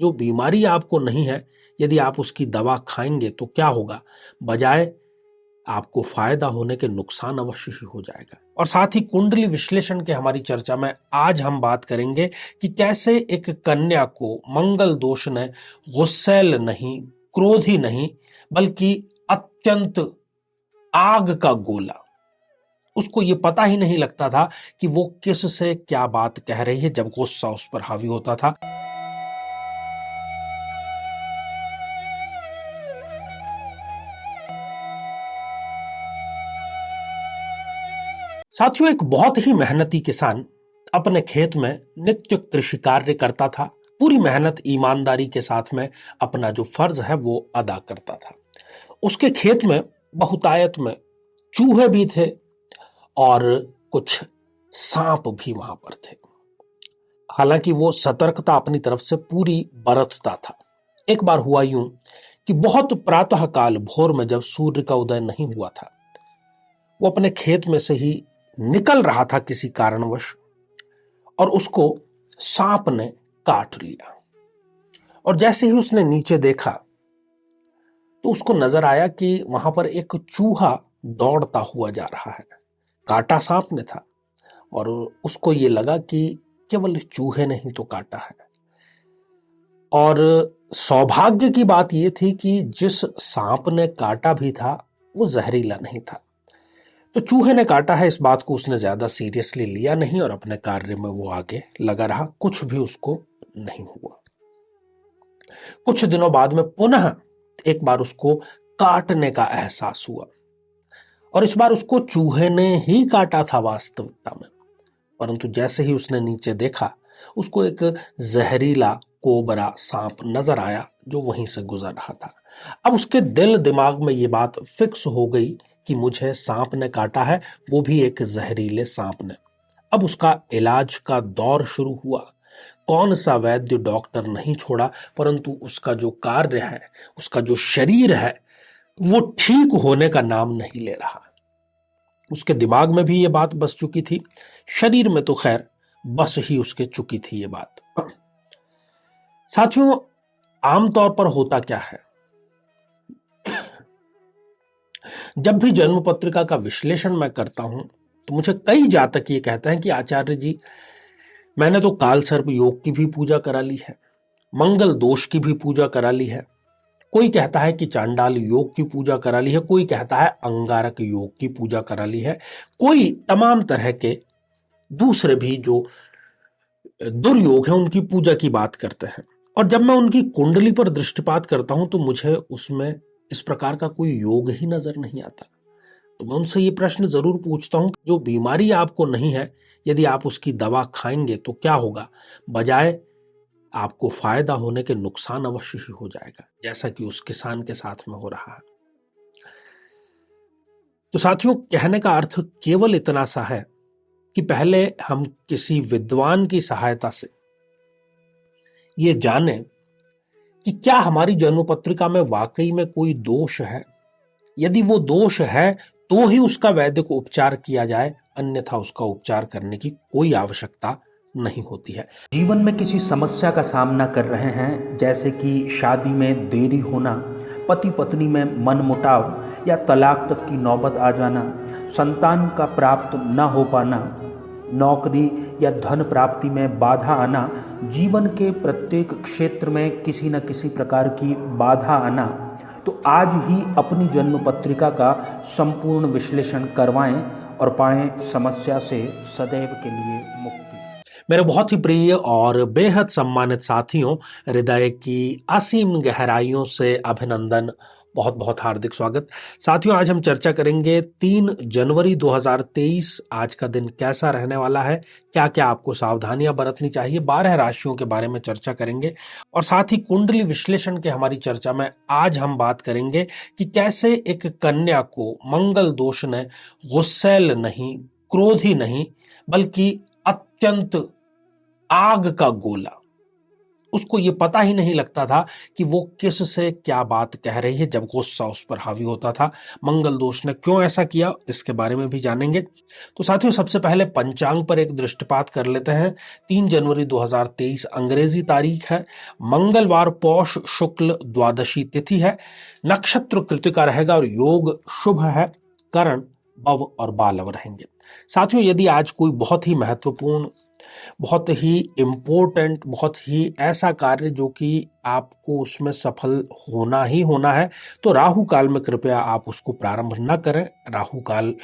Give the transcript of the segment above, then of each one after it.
जो बीमारी आपको नहीं है, यदि आप उसकी दवा खाएंगे तो क्या होगा, बजाय आपको फायदा होने के नुकसान अवश्य ही हो जाएगा। और साथ ही कुंडली विश्लेषण के हमारी चर्चा में आज हम बात करेंगे कि कैसे एक कन्या को मंगल दोष ने गुस्सैल नहीं, क्रोधी नहीं, बल्कि अत्यंत आग का गोला, उसको ये पता ही नहीं लगता था कि वो किससे क्या बात कह रही है जब गुस्सा उस पर हावी होता था। साथियों, एक बहुत ही मेहनती किसान अपने खेत में नित्य कृषि कार्य करता था। पूरी मेहनत ईमानदारी के साथ में अपना जो फर्ज है वो अदा करता था। उसके खेत में बहुतायत में चूहे भी थे और कुछ सांप भी वहां पर थे। हालांकि वो सतर्कता अपनी तरफ से पूरी बरतता था। एक बार हुआ यूं कि बहुत प्रातः काल भोर में जब सूर्य का उदय नहीं हुआ था, वो अपने खेत में से ही निकल रहा था किसी कारणवश, और उसको सांप ने काट लिया। और जैसे ही उसने नीचे देखा तो उसको नजर आया कि वहां पर एक चूहा दौड़ता हुआ जा रहा है। काटा सांप ने था और उसको ये लगा कि केवल चूहे ने ही तो काटा है। और सौभाग्य की बात यह थी कि जिस सांप ने काटा भी था वो जहरीला नहीं था। तो चूहे ने काटा है, इस बात को उसने ज्यादा सीरियसली लिया नहीं और अपने कार्य में वो आगे लगा रहा। कुछ भी उसको नहीं हुआ। कुछ दिनों बाद में पुनः एक बार उसको काटने का एहसास हुआ और इस बार उसको चूहे ने ही काटा था वास्तविकता में। परंतु जैसे ही उसने नीचे देखा, उसको एक जहरीला कोबरा सांप नजर आया जो वहीं से गुजर रहा था। अब उसके दिल दिमाग में ये बात फिक्स हो गई कि मुझे सांप ने काटा है, वो भी एक जहरीले सांप ने। अब उसका इलाज का दौर शुरू हुआ। कौन सा वैद्य डॉक्टर नहीं छोड़ा, परंतु उसका जो कार्य है, उसका जो शरीर है, वो ठीक होने का नाम नहीं ले रहा। उसके दिमाग में भी ये बात बस चुकी थी, शरीर में तो खैर बस ही उसके चुकी थी ये बात। साथियों, आमतौर पर होता क्या है, जब भी जन्म पत्रिका का विश्लेषण मैं करता हूं तो मुझे कई जातक ये कहते हैं कि आचार्य जी, मैंने तो काल सर्प योग की भी पूजा करा ली है, मंगल दोष की भी पूजा करा ली है, कोई कहता है कि चांडाल योग की पूजा करा ली है, कोई कहता है अंगारक योग की पूजा करा ली है, कोई तमाम तरह के दूसरे भी जो दुर्योग हैं उनकी पूजा की बात करते हैं। और जब मैं उनकी कुंडली पर दृष्टिपात करता हूं तो मुझे उसमें इस प्रकार का कोई योग ही नजर नहीं आता। तो मैं उनसे ये प्रश्न जरूर पूछता हूं, जो बीमारी आपको नहीं है, यदि आप उसकी दवा खाएंगे तो क्या होगा, बजाय आपको फायदा होने के नुकसान अवश्य ही हो जाएगा, जैसा कि उस किसान के साथ में हो रहा है। तो साथियों, कहने का अर्थ केवल इतना सा है कि पहले हम किसी विद्वान की सहायता से ये जाने कि क्या हमारी जन्म पत्रिका में वाकई में कोई दोष है। यदि वो दोष है तो ही उसका वैदिक उपचार किया जाए, अन्यथा उसका उपचार करने की कोई आवश्यकता नहीं होती है। जीवन में किसी समस्या का सामना कर रहे हैं, जैसे कि शादी में देरी होना, पति पत्नी में मनमुटाव या तलाक तक की नौबत आ जाना, संतान का प्राप्त न हो पाना, नौकरी या धन प्राप्ति में बाधा आना, जीवन के प्रत्येक क्षेत्र में किसी न किसी प्रकार की बाधा आना, तो आज ही अपनी जन्म पत्रिका का संपूर्ण विश्लेषण करवाएं और पाएं समस्या से सदैव के लिए मुक्ति। मेरे बहुत ही प्रिय और बेहद सम्मानित साथियों, हृदय की असीम गहराइयों से अभिनंदन, बहुत बहुत हार्दिक स्वागत। साथियों, आज हम चर्चा करेंगे 3 जनवरी 2023 आज का दिन कैसा रहने वाला है, क्या क्या आपको सावधानियां बरतनी चाहिए, 12 राशियों के बारे में चर्चा करेंगे। और साथ ही कुंडली विश्लेषण के हमारी चर्चा में आज हम बात करेंगे कि कैसे एक कन्या को मंगल दोष ने गुस्सैल नहीं, क्रोधी नहीं, बल्कि अत्यंत आग का गोला, उसको ये पता ही नहीं लगता था कि वो किस से क्या बात कह रही है जब गुस्सा उस पर हावी होता था। मंगल दोष ने क्यों ऐसा किया, इसके बारे में भी जानेंगे। तो साथियों, सबसे पहले पंचांग पर एक दृष्टिपात कर लेते हैं। 3 जनवरी 2023 अंग्रेजी तारीख है, मंगलवार, पौष शुक्ल द्वादशी तिथि है, नक्षत्र कृतिका रहेगा और योग शुभ है, करण बव और बालव रहेंगे। साथियों, यदि आज कोई बहुत ही महत्वपूर्ण, बहुत ही इम्पोर्टेंट, बहुत ही ऐसा कार्य जो कि आपको उसमें सफल होना ही होना है, तो राहु काल में कृपया आप उसको प्रारंभ न करें। राहु काल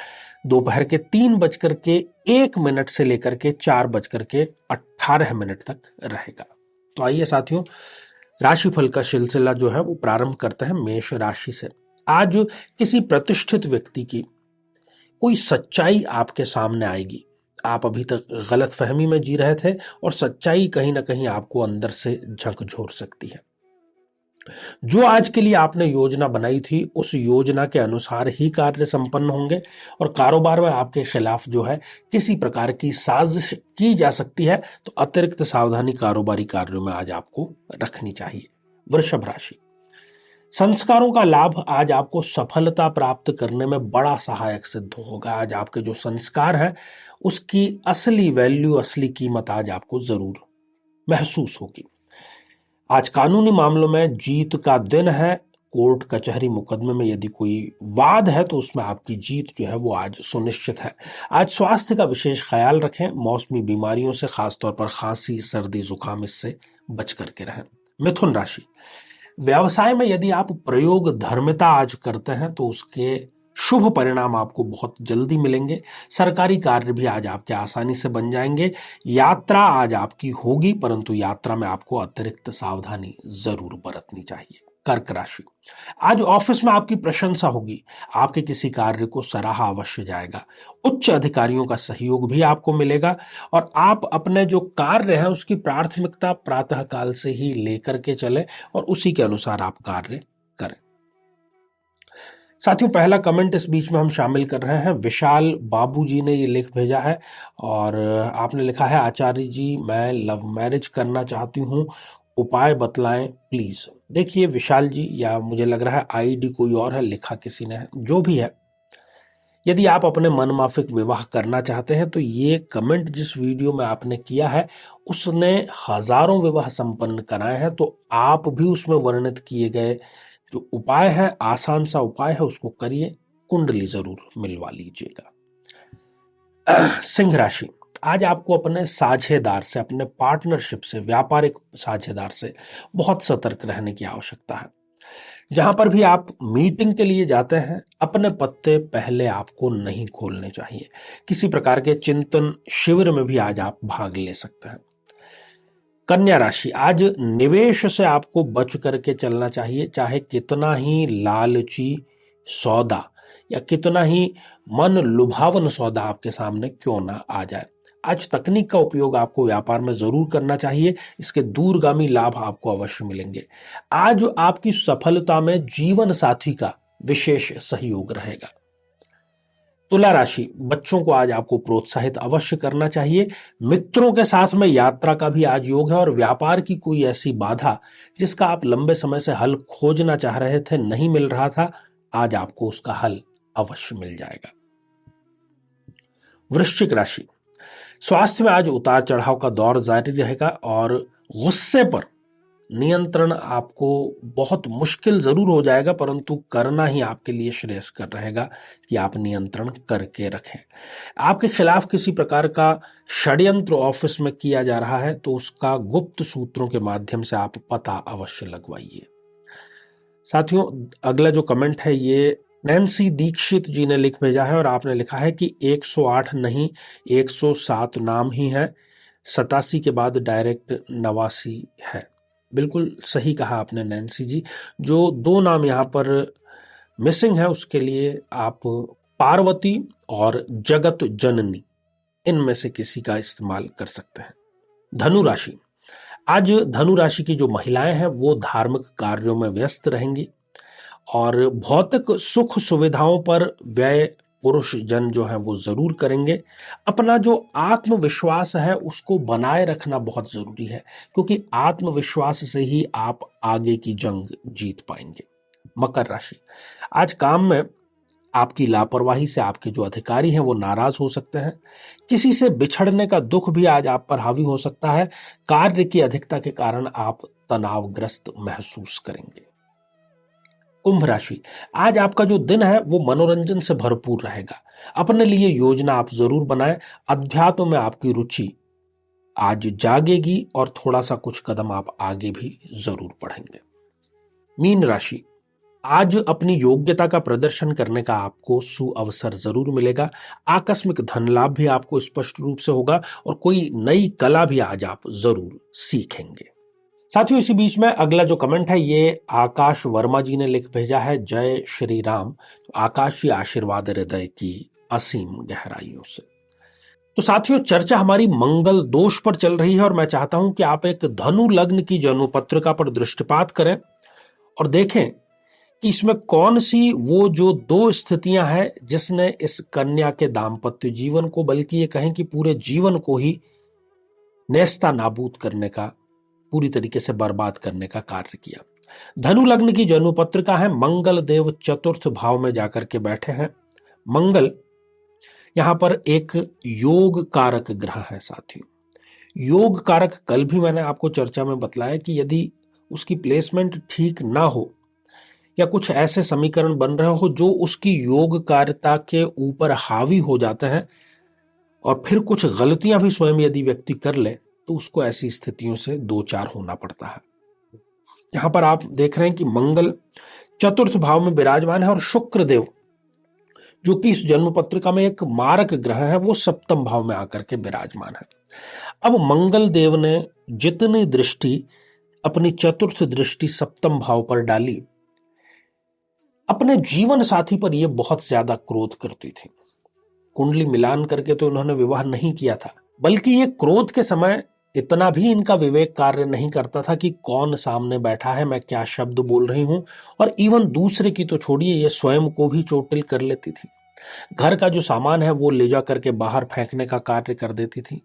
दोपहर के 3:01 से लेकर के 4:18 तक रहेगा। तो आइए साथियों, राशिफल का सिलसिला जो है वो प्रारंभ करते हैं मेष राशि से। आज किसी प्रतिष्ठित व्यक्ति की कोई सच्चाई आपके सामने आएगी। आप अभी तक गलतफहमी में जी रहे थे और सच्चाई कहीं ना कहीं आपको अंदर से झकझोर सकती है। जो आज के लिए आपने योजना बनाई थी, उस योजना के अनुसार ही कार्य संपन्न होंगे और कारोबार में आपके खिलाफ जो है किसी प्रकार की साजिश की जा सकती है, तो अतिरिक्त सावधानी कारोबारी कार्यों में आज आपको रखनी चाहिए। वृषभ राशि, संस्कारों का लाभ आज आपको सफलता प्राप्त करने में बड़ा सहायक सिद्ध होगा। आज आपके जो संस्कार हैं उसकी असली वैल्यू, असली कीमत आज आपको जरूर महसूस होगी। आज कानूनी मामलों में जीत का दिन है। कोर्ट कचहरी मुकदमे में यदि कोई वाद है तो उसमें आपकी जीत जो है वो आज सुनिश्चित है। आज स्वास्थ्य का विशेष ख्याल रखें। मौसमी बीमारियों से, खासतौर पर खांसी, सर्दी, जुकाम, इससे बच करके रहें। मिथुन राशि, व्यवसाय में यदि आप प्रयोग धर्मिता आज करते हैं तो उसके शुभ परिणाम आपको बहुत जल्दी मिलेंगे। सरकारी कार्य भी आज आपके आसानी से बन जाएंगे। यात्रा आज आपकी होगी, परंतु यात्रा में आपको अतिरिक्त सावधानी जरूर बरतनी चाहिए। कर्क राशि, आज ऑफिस में आपकी प्रशंसा होगी। आपके किसी कार्य को सराहा अवश्य जाएगा। उच्च अधिकारियों का सहयोग भी आपको मिलेगा और आप अपने जो कार्य है उसकी प्राथमिकता प्रातः काल से ही लेकर के चले और उसी के अनुसार आप कार्य करें। साथियों, पहला कमेंट इस बीच में हम शामिल कर रहे हैं। विशाल बाबू जी ने ये लिख भेजा है और आपने लिखा है, आचार्य जी मैं लव मैरिज करना चाहती हूँ, उपाय बतलाएं प्लीज। देखिए विशाल जी, या मुझे लग रहा है आईडी कोई और है, लिखा किसी ने है, जो भी है, यदि आप अपने मनमाफिक विवाह करना चाहते हैं तो ये कमेंट जिस वीडियो में आपने किया है उसने हजारों विवाह संपन्न कराए हैं, तो आप भी उसमें वर्णित किए गए जो उपाय है, आसान सा उपाय है, उसको करिए, कुंडली जरूर मिलवा लीजिएगा। सिंह राशि, आज आपको अपने साझेदार से, अपने पार्टनरशिप से, व्यापारिक साझेदार से बहुत सतर्क रहने की आवश्यकता है। जहां पर भी आप मीटिंग के लिए जाते हैं, अपने पत्ते पहले आपको नहीं खोलने चाहिए। किसी प्रकार के चिंतन शिविर में भी आज आप भाग ले सकते हैं। कन्या राशि, आज निवेश से आपको बच करके चलना चाहिए। चाहे कितना ही लालची सौदा या कितना ही मन लुभावन सौदा आपके सामने क्यों ना आ जाए, आज तकनीक का उपयोग आपको व्यापार में जरूर करना चाहिए। इसके दूरगामी लाभ आपको अवश्य मिलेंगे। आज आपकी सफलता में जीवन साथी का विशेष सहयोग रहेगा। तुला राशि, बच्चों को आज आपको प्रोत्साहित अवश्य करना चाहिए। मित्रों के साथ में यात्रा का भी आज योग है और व्यापार की कोई ऐसी बाधा जिसका आप लंबे समय से हल खोजना चाह रहे थे, नहीं मिल रहा था, आज आपको उसका हल अवश्य मिल जाएगा। वृश्चिक राशि, स्वास्थ्य में आज उतार चढ़ाव का दौर जारी रहेगा और गुस्से पर नियंत्रण आपको बहुत मुश्किल जरूर हो जाएगा, परंतु करना ही आपके लिए श्रेयस्कर रहेगा कि आप नियंत्रण करके रखें। आपके खिलाफ किसी प्रकार का षड्यंत्र ऑफिस में किया जा रहा है तो उसका गुप्त सूत्रों के माध्यम से आप पता अवश्य लगवाइए। साथियों, अगला जो कमेंट है ये नैन्सी दीक्षित जी ने लिख भेजा है और आपने लिखा है कि 108 नहीं 107 नाम ही है, 87 के बाद डायरेक्ट 89 है। बिल्कुल सही कहा आपने नैन्सी जी। जो 2 नाम यहाँ पर मिसिंग है उसके लिए आप पार्वती और जगत जननी, इनमें से किसी का इस्तेमाल कर सकते हैं। धनु राशि, आज धनु राशि की जो महिलाएं हैं वो धार्मिक कार्यों में व्यस्त रहेंगी और भौतिक सुख सुविधाओं पर व्यय पुरुष जन जो है वो जरूर करेंगे। अपना जो आत्मविश्वास है उसको बनाए रखना बहुत जरूरी है, क्योंकि आत्मविश्वास से ही आप आगे की जंग जीत पाएंगे। मकर राशि, आज काम में आपकी लापरवाही से आपके जो अधिकारी हैं वो नाराज हो सकते हैं। किसी से बिछड़ने का दुख भी आज आप पर हावी हो सकता है। कार्य की अधिकता के कारण आप तनावग्रस्त महसूस करेंगे। कुंभ राशि, आज आपका जो दिन है वो मनोरंजन से भरपूर रहेगा। अपने लिए योजना आप जरूर बनाएं। अध्यात्म में आपकी रुचि आज जागेगी और थोड़ा सा कुछ कदम आप आगे भी जरूर बढ़ेंगे। मीन राशि, आज अपनी योग्यता का प्रदर्शन करने का आपको सुअवसर जरूर मिलेगा। आकस्मिक धन लाभ भी आपको स्पष्ट रूप से होगा और कोई नई कला भी आज आप जरूर सीखेंगे। साथियों, इसी बीच में अगला जो कमेंट है ये आकाश वर्मा जी ने लिख भेजा है, जय श्री राम। तो आकाश जी, आशीर्वाद हृदय की असीम गहराइयों से। तो साथियों, चर्चा हमारी मंगल दोष पर चल रही है और मैं चाहता हूं कि आप एक धनु लग्न की जन्म पत्रिका पर दृष्टिपात करें और देखें कि इसमें कौन सी वो जो दो स्थितियां हैं जिसने इस कन्या के दाम्पत्य जीवन को, बल्कि ये कहें कि पूरे जीवन को ही नेस्ता नाबूद करने का, पूरी तरीके से बर्बाद करने का कार्य किया। धनु लग्न की जन्म पत्रिका है। मंगल देव चतुर्थ भाव में जाकर के बैठे हैं। मंगल यहां पर एक योग कारक ग्रह है। साथियों, योग कारक कल भी मैंने आपको चर्चा में बतलाया कि यदि उसकी प्लेसमेंट ठीक ना हो या कुछ ऐसे समीकरण बन रहे हो जो उसकी योगकारिता के ऊपर हावी हो जाते हैं और फिर कुछ गलतियां भी स्वयं यदि व्यक्ति कर ले तो उसको ऐसी स्थितियों से दो चार होना पड़ता है। यहां पर आप देख रहे हैं कि मंगल चतुर्थ भाव में विराजमान है और शुक्र देव जो कि इस जन्म पत्रिका में एक मारक ग्रह है वो सप्तम भाव में आकर के विराजमान है। अब मंगल देव ने जितनी दृष्टि, अपनी चतुर्थ दृष्टि सप्तम भाव पर डाली, अपने जीवन साथी पर यह बहुत ज्यादा क्रोध करती थी। कुंडली मिलान करके तो इन्होंने विवाह नहीं किया था, बल्कि ये क्रोध के समय इतना भी इनका विवेक कार्य नहीं करता था कि कौन सामने बैठा है, मैं क्या शब्द बोल रही हूं, और इवन दूसरे की तो छोड़िए, ये स्वयं को भी चोटिल कर लेती थी। घर का जो सामान है वो ले जा करके बाहर फेंकने का कार्य कर देती थी।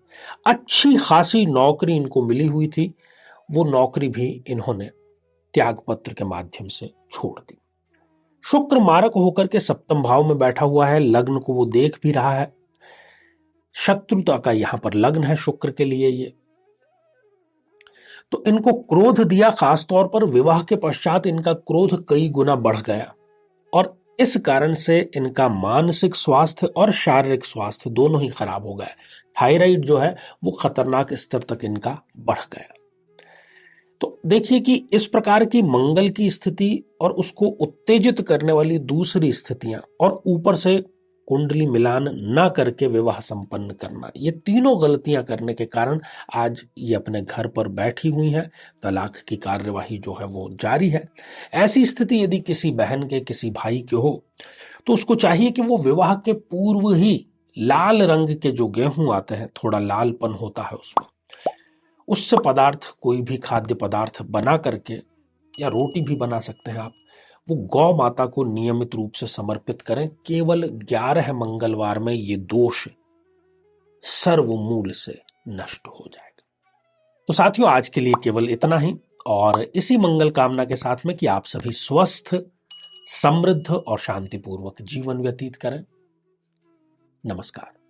अच्छी खासी नौकरी इनको मिली हुई थी, वो नौकरी भी इन्होंने त्यागपत्र के माध्यम से छोड़ दी। शुक्र मारक होकर के सप्तम भाव में बैठा हुआ है, लग्न को वो देख भी रहा है। शत्रुता का यहां पर लग्न है शुक्र के लिए ये। तो इनको क्रोध दिया, खासतौर पर विवाह के पश्चात इनका क्रोध कई गुना बढ़ गया और इस कारण से इनका मानसिक स्वास्थ्य और शारीरिक स्वास्थ्य दोनों ही खराब हो गए। थायराइड जो है वो खतरनाक स्तर तक इनका बढ़ गया। तो देखिए कि इस प्रकार की मंगल की स्थिति और उसको उत्तेजित करने वाली दूसरी स्थितियां और ऊपर से कुंडली मिलान ना करके विवाह संपन्न करना, ये तीनों गलतियां करने के कारण आज ये अपने घर पर बैठी हुई हैं। तलाक की कार्यवाही जो है वो जारी है। ऐसी स्थिति यदि किसी बहन के, किसी भाई के हो तो उसको चाहिए कि वो विवाह के पूर्व ही लाल रंग के जो गेहूं आते हैं, थोड़ा लालपन होता है उसमें, उससे पदार्थ, कोई भी खाद्य पदार्थ बना करके, या रोटी भी बना सकते हैं आप, वो गौ माता को नियमित रूप से समर्पित करें। केवल 11 मंगलवार में ये दोष सर्वमूल से नष्ट हो जाएगा। तो साथियों, आज के लिए केवल इतना ही, और इसी मंगल कामना के साथ में कि आप सभी स्वस्थ, समृद्ध और शांतिपूर्वक जीवन व्यतीत करें। नमस्कार।